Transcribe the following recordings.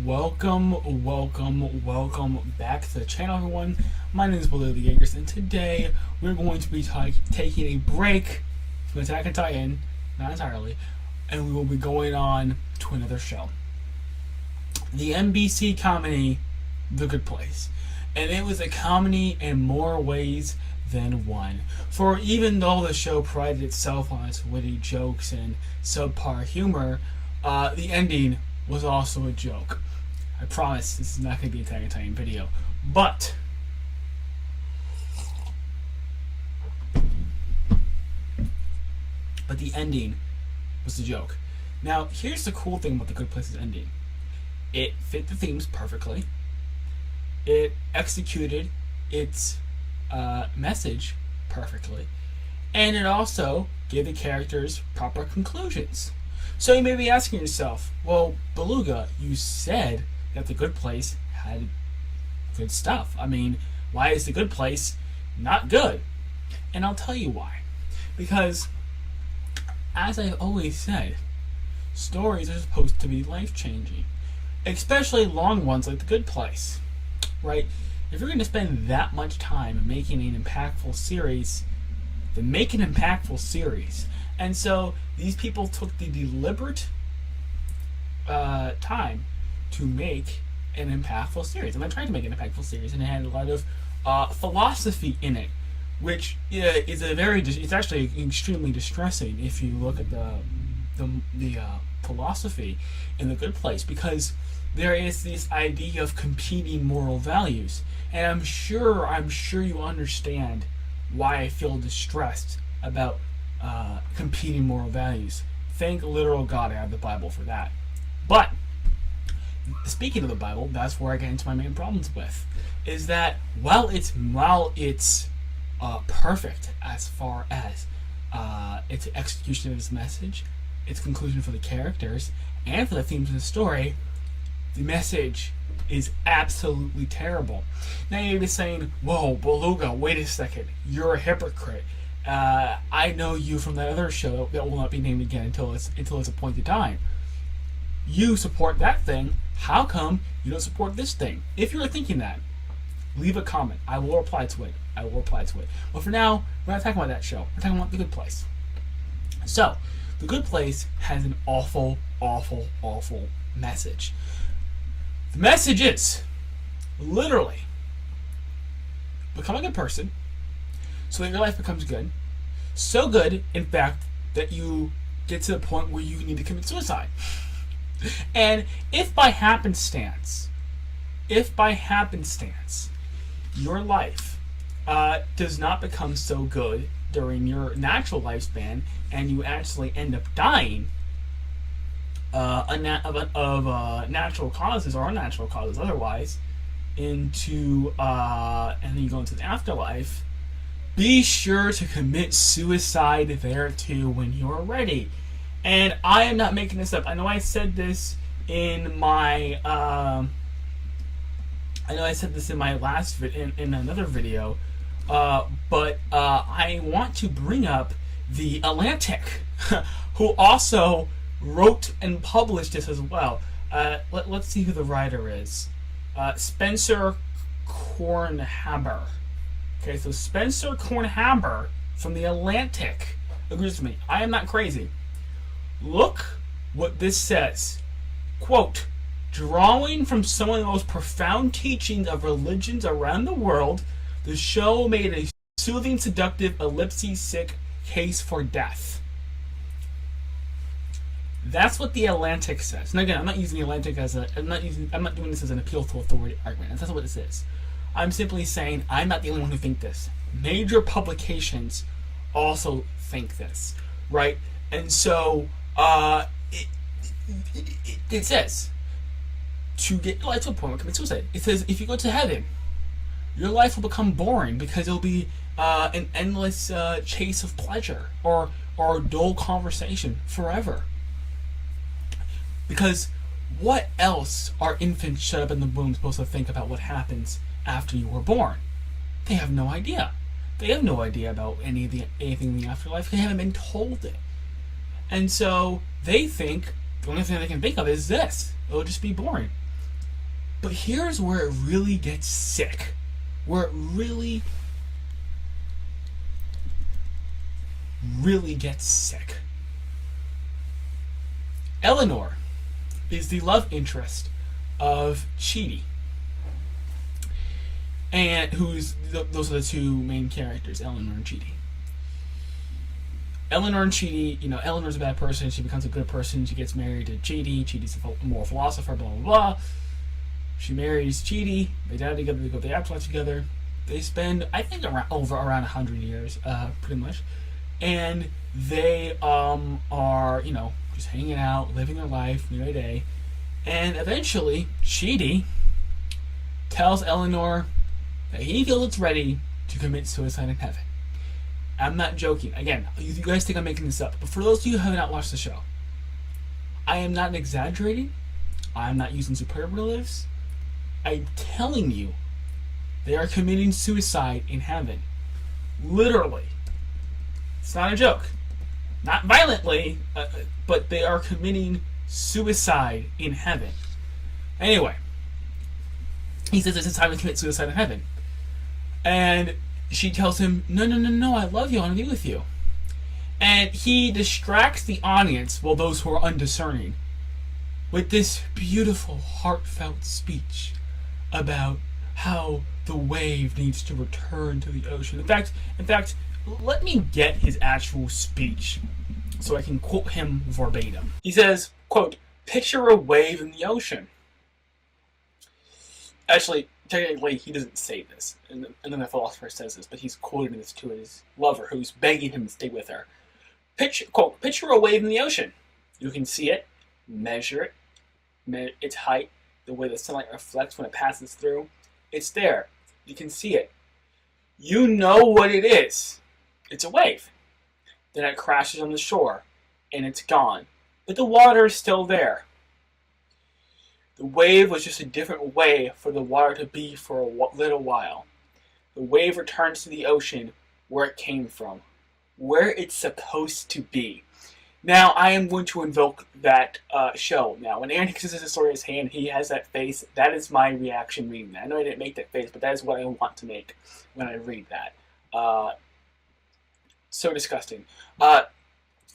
Welcome back to the channel, everyone. My name is Blue the Jaegers, and today we're going to be taking a break from Attack on Titan, not entirely, and we will be going on to another show. The NBC comedy, The Good Place. And it was a comedy in more ways than one. For even though the show prided itself on its witty jokes and subpar humor, the ending was also a joke. I promise this is not going to be a Attack on Titan video, but the ending was a joke. Now, here's the cool thing about The Good Place's ending. It fit the themes perfectly. It executed its message perfectly. And it also gave the characters proper conclusions. So you may be asking yourself, well, Beluga, you said that The Good Place had good stuff. I mean, why is The Good Place not good? And I'll tell you why. Because, as I've always said, stories are supposed to be life-changing. Especially long ones like The Good Place. Right? If you're going to spend that much time making an impactful series, then make an impactful series. And so these people took the deliberate time to make an impactful series. And I tried to make an impactful series, and it had a lot of philosophy in it, which is it's actually extremely distressing if you look at the philosophy in The Good Place, because there is this idea of competing moral values, and I'm sure you understand why I feel distressed about competing moral values. Thank literal God I have the Bible for that. But speaking of the Bible, that's where I get into my main problems with, is that while it's perfect as far as its execution of its message, its conclusion for the characters, and for the themes of the story, the message is absolutely terrible. Now you're just saying, whoa, Beluga, wait a second, you're a hypocrite. I know you from that other show that will not be named again until its appointed time. You support that thing. How come you don't support this thing? If you're thinking that, leave a comment. I will reply to it. But for now, we're not talking about that show. We're talking about The Good Place. So, The Good Place has an awful message. The message is, literally, become a good person so that your life becomes good. So good, in fact, that you get to the point where you need to commit suicide. And if by happenstance, your life does not become so good during your natural lifespan, and you actually end up dying of natural causes or unnatural causes otherwise, and then you go into the afterlife, be sure to commit suicide there too when you're ready. And I am not making this up. I know I said this in my last in another video, but I want to bring up The Atlantic, who also wrote and published this as well. Let's see who the writer is. Spencer Kornhaber. Okay, so Spencer Kornhaber from The Atlantic agrees with me. I am not crazy. Look what this says. Quote, drawing from some of the most profound teachings of religions around the world, the show made a soothing, seductive, ellipsis-sick case for death. That's what The Atlantic says. And again, I'm not using The Atlantic as I'm not doing this as an appeal to authority argument. That's not what this is. I'm simply saying I'm not the only one who think this. Major publications also think this, right? And so it says to get your life to a point where commit suicide. It says if you go to heaven, your life will become boring because it'll be an endless chase of pleasure or dull conversation forever. Because what else are infants shut up in the womb supposed to think about what happens after you were born? They have no idea. They have no idea about anything in the afterlife. They haven't been told it. And so they think the only thing they can think of is this. It'll just be boring. But here's where it really gets sick. Where it really, really gets sick. Eleanor is the love interest of Chidi. And those are the two main characters, Eleanor and Chidi. Eleanor and Chidi, Eleanor's a bad person, she becomes a good person, she gets married to Chidi, Chidi's a moral philosopher, blah, blah, blah. She marries Chidi, they die together, they go to the afterlife together. They spend, I think, around 100 years, pretty much. And they are, just hanging out, living their life, day by day. And eventually, Chidi tells Eleanor that he feels it's ready to commit suicide in heaven. I'm not joking. Again, you guys think I'm making this up, but for those of you who have not watched the show, I am not exaggerating. I'm not using superlatives. I'm telling you, they are committing suicide in heaven. Literally. It's not a joke. Not violently, but they are committing suicide in heaven. Anyway, he says it's time to commit suicide in heaven. And she tells him, no, I love you, I want to be with you. And he distracts the audience, well, those who are undiscerning, with this beautiful, heartfelt speech about how the wave needs to return to the ocean. In fact, let me get his actual speech so I can quote him verbatim. He says, quote, "Picture a wave in the ocean." Actually, technically, he doesn't say this, and then the philosopher says this, but he's quoting this to his lover, who's begging him to stay with her. Quote, "Picture a wave in the ocean. You can see it, measure its height, the way the sunlight reflects when it passes through. It's there. You can see it. You know what it is. It's a wave. Then it crashes on the shore, and it's gone. But the water is still there. The wave was just a different way for the water to be for a little while. The wave returns to the ocean where it came from, where it's supposed to be." Now, I am going to invoke that show. Now, when Aaron kisses his story in his hand, he has that face. That is my reaction reading that. I know I didn't make that face, but that is what I want to make when I read that. So disgusting. Now,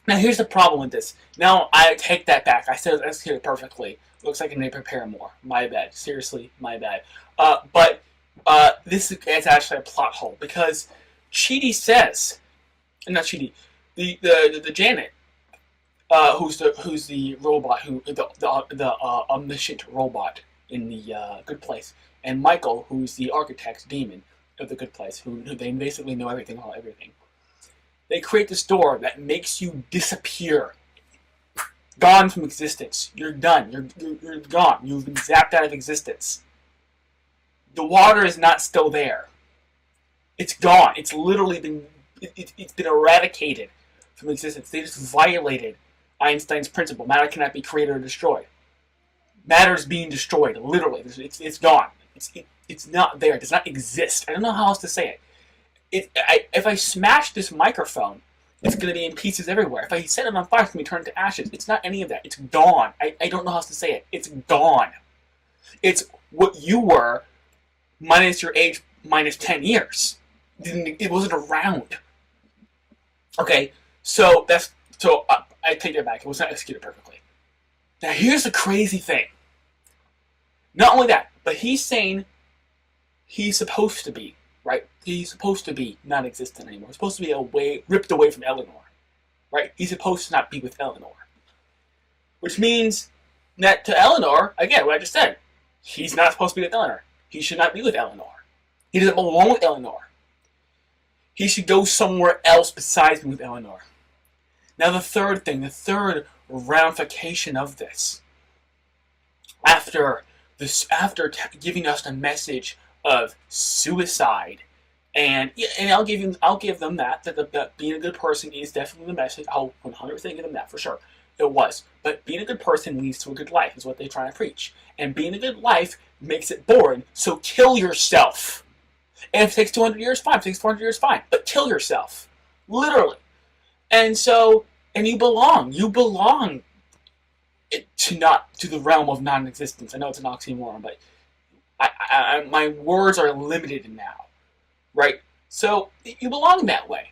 here's the problem with this. Now, I take that back. I said it executed perfectly. Looks like I need to prepare more. My bad. Seriously, my bad. But this is actually a plot hole, because Chidi says, not Chidi, the Janet, who's the robot, the omniscient robot in the Good Place, and Michael, who's the architect demon of the Good Place, who they basically know everything about everything. They create this door that makes you disappear, gone from existence. You're done. You're gone. You've been zapped out of existence. The water is not still there. It's gone. It's literally been it's been eradicated from existence. They just violated Einstein's principle. Matter cannot be created or destroyed. Matter is being destroyed. Literally, it's gone. It's not there. It does not exist. I don't know how else to say it. If I smash this microphone, it's going to be in pieces everywhere. If I set it on fire, it's going to be turned to ashes. It's not any of that. It's gone. I don't know how else to say it. It's gone. It's what you were minus your age minus 10 years. It wasn't around. Okay, so I take that back. It was not executed perfectly. Now here's the crazy thing. Not only that, but he's saying he's supposed to be, right? He's supposed to be non-existent anymore. He's supposed to be ripped away from Eleanor, right? He's supposed to not be with Eleanor. Which means that to Eleanor, again, what I just said, he's not supposed to be with Eleanor. He should not be with Eleanor. He doesn't belong with Eleanor. He should go somewhere else besides being with Eleanor. Now the third ramification of this, after giving us the message of suicide, and I'll give them that being a good person is definitely the message. I'll 100% give them that for sure. It was, but being a good person leads to a good life is what they're trying to preach, and being a good life makes it boring. So kill yourself. And if it takes 200 years, fine. If it takes 400 years, fine. But kill yourself, literally. And you belong. You belong to the realm of non-existence. I know it's an oxymoron, but My words are limited now, right? So you belong that way.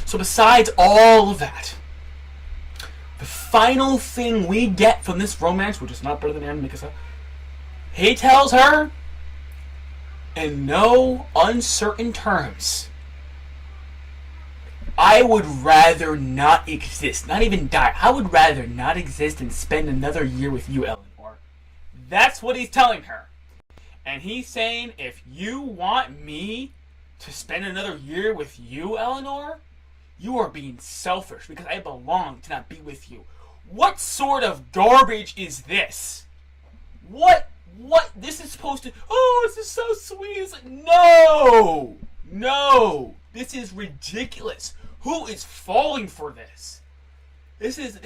So besides all of that, the final thing we get from this romance, which is not better than Aaron Mikasa, he tells her, in no uncertain terms, I would rather not exist, not even die. I would rather not exist and spend another year with you, Eleanor. That's what he's telling her. And he's saying, if you want me to spend another year with you, Eleanor, you are being selfish because I belong to not be with you. What sort of garbage is this? What? This is supposed to... Oh, this is so sweet. It's like, no! No! This is ridiculous. Who is falling for this? This is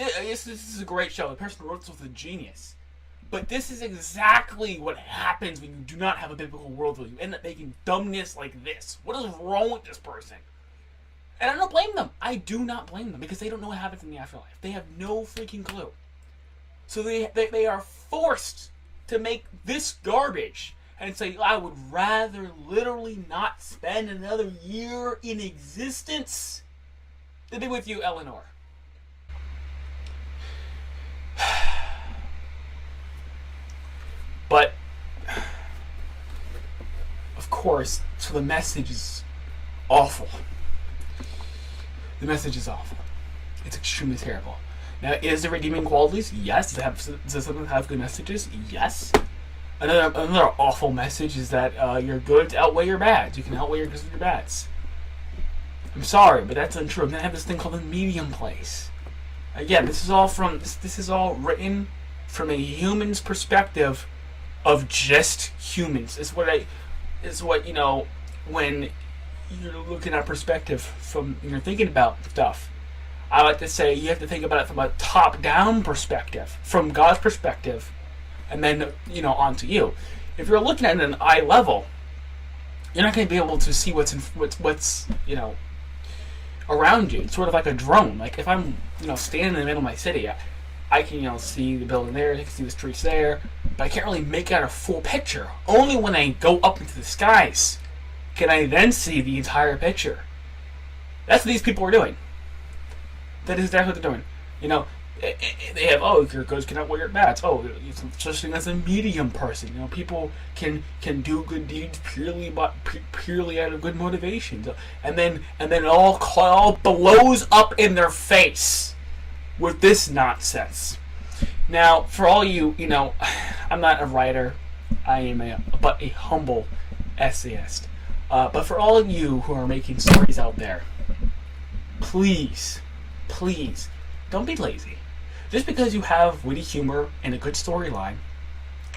a great show. The person who wrote this was a genius. But this is exactly what happens when you do not have a biblical worldview. You end up making dumbness like this. What is wrong with this person? And I don't blame them. I do not blame them because they don't know what happens in the afterlife. They have no freaking clue. So they are forced to make this garbage and say, I would rather literally not spend another year in existence than be with you, Eleanor. But, of course, so the message is awful. The message is awful. It's extremely terrible. Now, is there redeeming qualities? Yes. Does something have good messages? Yes. Another awful message is that your goods outweigh your bads. You can outweigh your goods with your bads. I'm sorry, but that's untrue. And then I have this thing called the medium place. Again, this is all written from a human's perspective of just humans. It's what you know when you're looking at perspective from you're thinking about stuff. I like to say you have to think about it from a top-down perspective, from God's perspective, and then onto you. If you're looking at it at an eye level, you're not going to be able to see what's around you. It's sort of like a drone. Like if I'm standing in the middle of my city, I can see the building there, I can see the streets there, but I can't really make out a full picture. Only when I go up into the skies can I then see the entire picture. That's what these people are doing. That is exactly what they're doing. They have, your goods can outweigh your bads. Such thing as a medium person. People can do good deeds purely out of good motivations, and then it all blows up in their face with this nonsense. Now, for all you, I'm not a writer. I am but a humble essayist. But for all of you who are making stories out there, please, don't be lazy. Just because you have witty humor and a good storyline,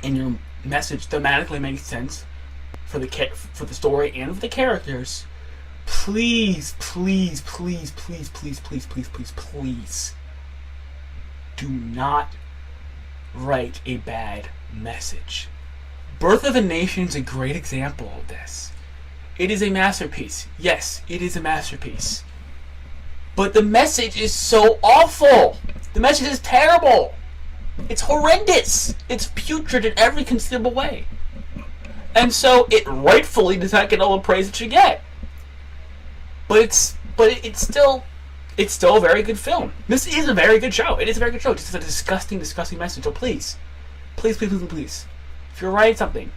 and your message thematically makes sense for the story and for the characters, please, do not write a bad message. Birth of a Nation is a great example of this. It is a masterpiece. Yes, it is a masterpiece. But the message is so awful. The message is terrible. It's horrendous. It's putrid in every conceivable way. And so it rightfully does not get all the praise it should get. But it's still a very good film. This is a very good show. It is a very good show. It's just a disgusting message. So please. If you're writing something,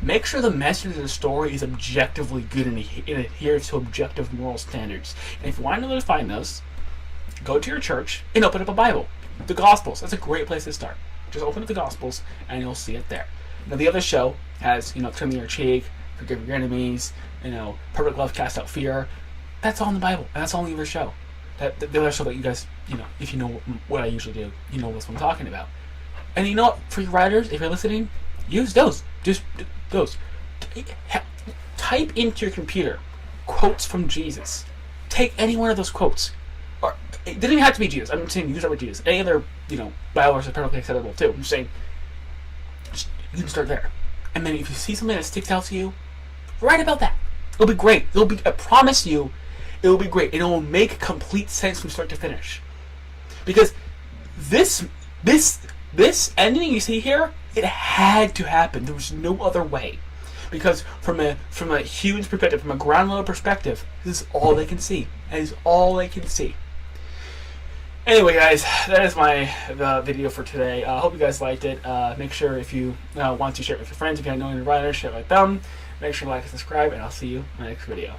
make sure the message of the story is objectively good and adheres to objective moral standards. And if you want to know where to find those, go to your church and open up a Bible. The Gospels. That's a great place to start. Just open up the Gospels and you'll see it there. Now the other show has, turn the other cheek, forgive your enemies, perfect love casts out fear. That's all in the Bible. And that's all in the other show. The other show that you guys, if you know what I usually do, you know what I'm talking about. And what? For your writers, if you're listening, use those. Just those. Type into your computer quotes from Jesus. Take any one of those quotes. Or it doesn't even have to be Jesus. I'm saying use that with Jesus. Any other, Bible verse is perfectly acceptable too. I'm just saying you can start there. And then if you see something that sticks out to you, write about that. It'll be great. I promise you, it will be great. And it will make complete sense from start to finish. Because this ending you see here, It had to happen. There was no other way. Because from a human's perspective, from a ground level perspective, this is all they can see. That is all they can see. Anyway, guys, that is my video for today. I hope you guys liked it. Make sure if you want to share it with your friends, if you know any riders, share it with them. Make sure to like and subscribe, and I'll see you in the next video.